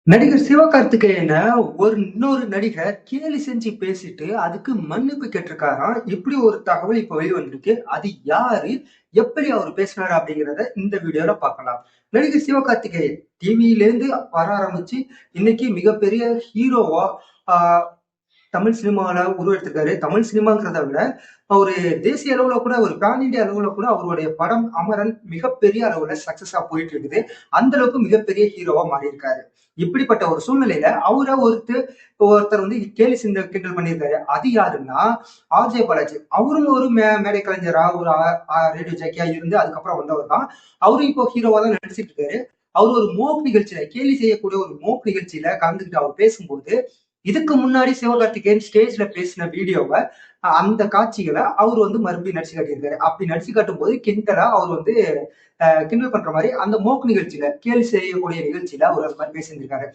நடிகர் சிவகார்த்திகேயன இன்னொரு நடிகர் கேலி செஞ்சு பேசிட்டு அதுக்கு மன்னிப்பு கேட்டிருக்காராம். இப்படி ஒரு தகவல் இப்ப வெளிவந்திருக்கு. அது யாரு, எப்படி அவர் பேசினாரு அப்படிங்கிறத இந்த வீடியோல பார்க்கலாம். நடிகர் சிவகார்த்திகேயன் டிவில இருந்து வர ஆரம்பிச்சு இன்னைக்கு மிகப்பெரிய ஹீரோவா ஆஹ் தமிழ் சினிமால உருவெடுத்திருக்காரு. தமிழ் சினிமாங்கிறத விட ஒரு தேசிய அளவுல கூட ஒரு பேன் இண்டியா அளவுல கூட அவருடைய படம் அமரன் மிகப்பெரிய அளவுல சக்சஸா போயிட்டு இருக்குது. அந்த அளவுக்கு மிகப்பெரிய ஹீரோவா மாறி இருக்காரு. இப்படிப்பட்ட ஒரு சூழ்நிலையில ஒருத்தர் வந்து கேலி கிண்டல் பண்ணியிருக்காரு. அது யாருன்னா ஆர்ஜே பாலாஜி. அவரும் ஒரு மேடை கலைஞரா ஒரு ரேடியோ ஜாக்கியா இருந்து அதுக்கப்புறம் வந்தவர் தான். அவரும் இப்போ ஹீரோவா தான் நடிச்சிட்டு இருக்காரு. அவர் ஒரு மோக் நிகழ்ச்சியில கேலி செய்யக்கூடிய ஒரு மோக் நிகழ்ச்சியில கலந்துக்கிட்டு அவர் பேசும்போது இதுக்கு முன்னாடி சிவகார்த்திகேயன் ஸ்டேஜ்ல பேசின வீடியோவை அந்த காட்சிகளை அவர் வந்து மறுபடியும் நடிச்சு காட்டியிருக்காரு. அப்படி நடிச்சு காட்டும் போது கிண்டலா அவர் வந்து கிண்டல் பண்ற மாதிரி அந்த மோக் நிகழ்ச்சியில கேலி செய்யக்கூடிய நிகழ்ச்சியில அவர் அது மாதிரி பேசியிருந்திருக்காரு.